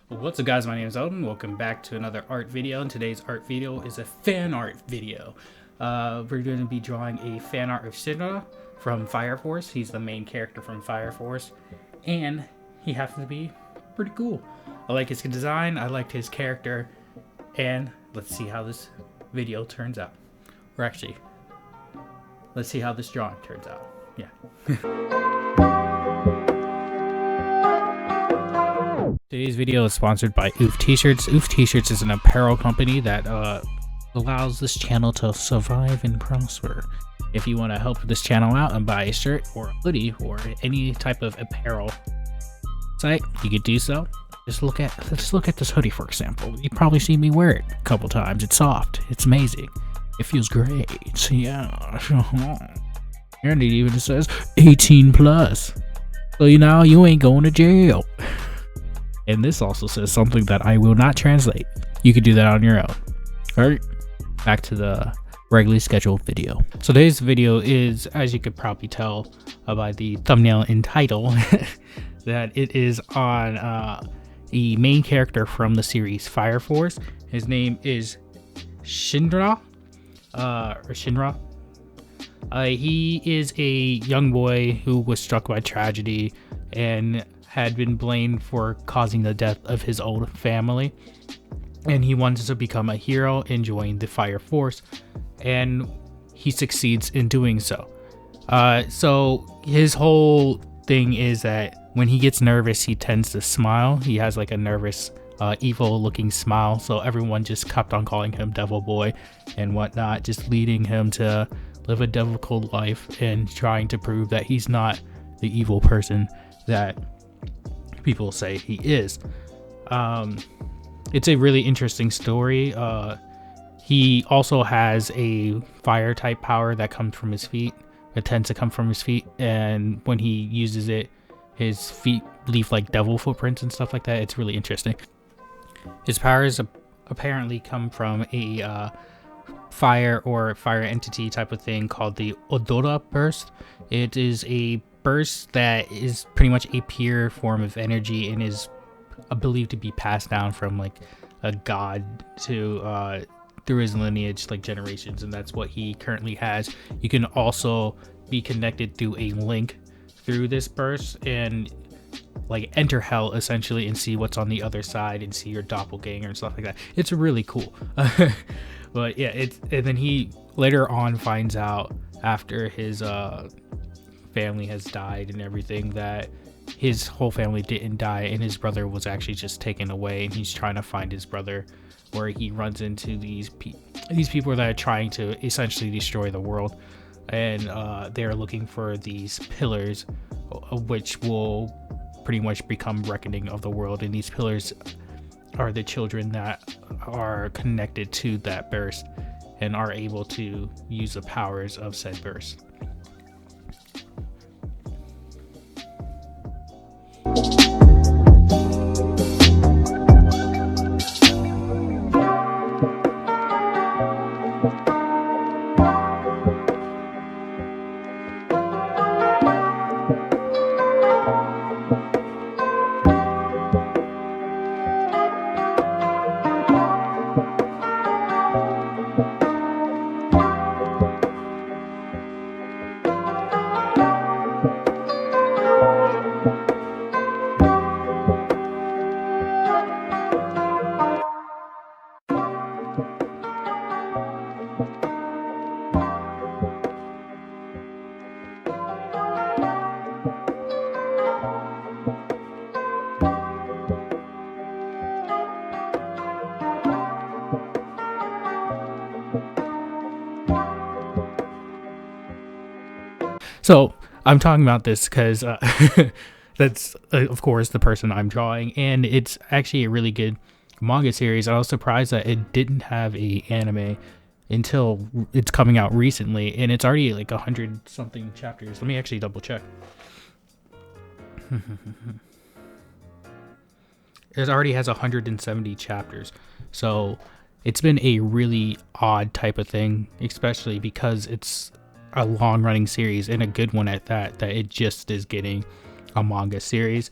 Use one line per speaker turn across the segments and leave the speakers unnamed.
What's up guys, my name is Elden. Welcome back to another art video, and today's art video is a fan art video. We're going to be drawing a fan art of Shinra from Fire Force. He's the main character from Fire Force, and he happens to be pretty cool. I like his design, I liked his character, and let's see how this video turns out. Or actually, let's see how this drawing turns out. Yeah. Today's video is sponsored by Oof T-shirts. Oof T-shirts is an apparel company that allows this channel to survive and prosper. If you want to help this channel out and buy a shirt or a hoodie or any type of apparel site, you could do so. Let's look at this hoodie, for example. You've probably seen me wear it a couple times. It's soft. It's amazing. It feels great. Yeah. And it even says 18 plus. So you ain't going to jail. And this also says something that I will not translate. You can do that on your own. Alright, back to the regularly scheduled video. So today's video is, as you could probably tell by the thumbnail and title, that it is on the main character from the series Fire Force. His name is Shinra. He is a young boy who was struck by tragedy and had been blamed for causing the death of his own family, and he wanted to become a hero and join the Fire Force, and he succeeds in doing so. So his whole thing is that when he gets nervous, he tends to smile. He has like a nervous, evil looking smile, so everyone just kept on calling him Devil Boy and whatnot, just leading him to live a difficult life and trying to prove that he's not the evil person that people say he is. It's a really interesting story. He also has a fire type power that comes from his feet. It tends to come from his feet, and when he uses it, his feet leave like devil footprints and stuff like that. It's really interesting. His powers apparently come from a fire or fire entity type of thing called the Odora Burst. It is a burst that is pretty much a pure form of energy and is believed to be passed down from like a god to through his lineage, like generations, and that's what he currently has. You can also be connected through a link through this burst and like enter hell essentially and see what's on the other side and see your doppelganger and stuff like that. It's really cool. But yeah, and then he later on finds out after his family has died and everything that his whole family didn't die, and his brother was actually just taken away, and he's trying to find his brother, where he runs into these people that are trying to essentially destroy the world, and they're looking for these pillars which will pretty much become reckoning of the world, and these pillars are the children that are connected to that burst and are able to use the powers of said burst. So I'm talking about this because that's of course the person I'm drawing, and it's actually a really good manga series. I was surprised that it didn't have a anime until it's coming out recently, and it's already like 100 something chapters. Let me actually double check. It already has 170 chapters, so it's been a really odd type of thing, especially because it's a long-running series, and a good one at that, that it just is getting a manga series.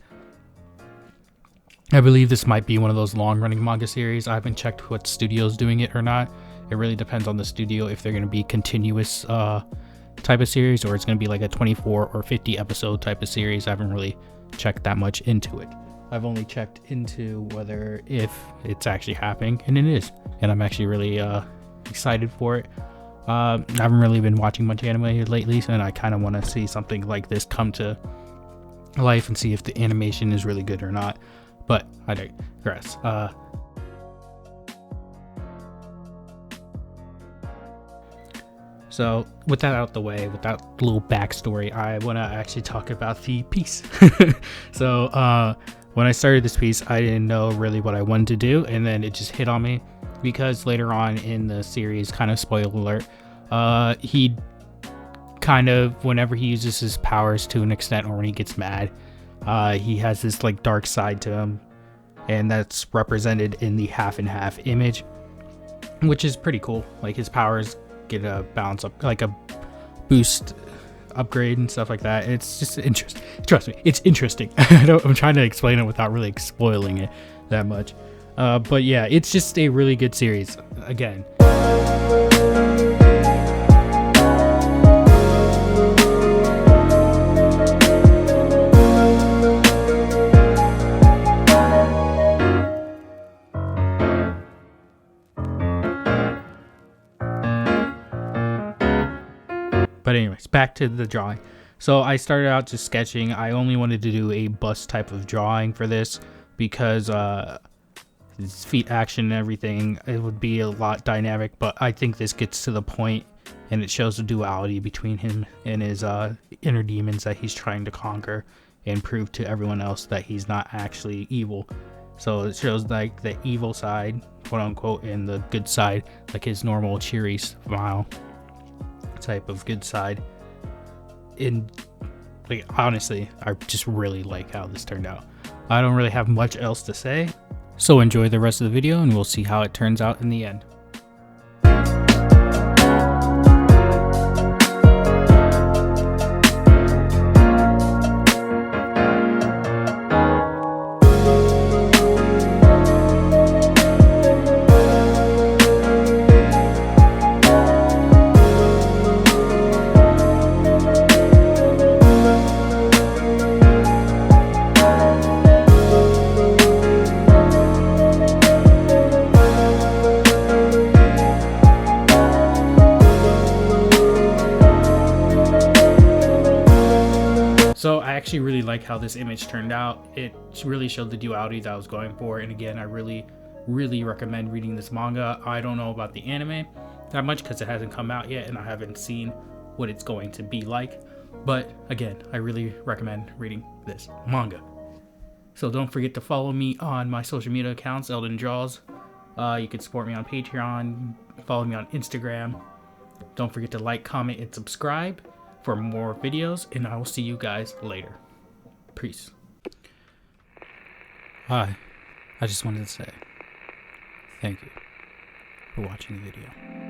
I believe this might be one of those long-running manga series. I haven't checked what studio's doing it or not. It really depends on the studio if they're going to be continuous type of series, or it's going to be like a 24 or 50 episode type of series. I haven't really checked that much into it. I've only checked into whether if it's actually happening, and it is. And I'm actually really excited for it. I haven't really been watching much anime lately, and I kind of want to see something like this come to life and see if the animation is really good or not. But I digress. So with that out the way, with that little backstory, I want to actually talk about the piece. So when I started this piece, I didn't know really what I wanted to do, and then it just hit on me because later on in the series, kind of spoiler alert, he kind of, whenever he uses his powers to an extent, or when he gets mad, he has this like dark side to him, and that's represented in the half and half image, which is pretty cool. Like his powers get a bounce up, like a boost upgrade and stuff like that. It's just interesting. Trust me, it's interesting. I'm trying to explain it without really spoiling it that much. But yeah, it's just a really good series. Again. But anyways, back to the drawing. So I started out just sketching. I only wanted to do a bust type of drawing for this because his feet action and everything, it would be a lot dynamic, but I think this gets to the point and it shows the duality between him and his inner demons that he's trying to conquer and prove to everyone else that he's not actually evil. So it shows like the evil side, quote unquote, and the good side, like his normal cheery smile type of good side. And like honestly, I just really like how this turned out. I don't really have much else to say, so enjoy the rest of the video and we'll see how it turns out in the end. So I actually really like how this image turned out. It really showed the duality that I was going for. And again, I really recommend reading this manga. I don't know about the anime that much because it hasn't come out yet and I haven't seen what it's going to be like. But again, I really recommend reading this manga. So don't forget to follow me on my social media accounts, EldenDraws. You can support me on Patreon, follow me on Instagram. Don't forget to like, comment, and subscribe for more videos, and I will see you guys later. Peace. Hi, I just wanted to say thank you for watching the video.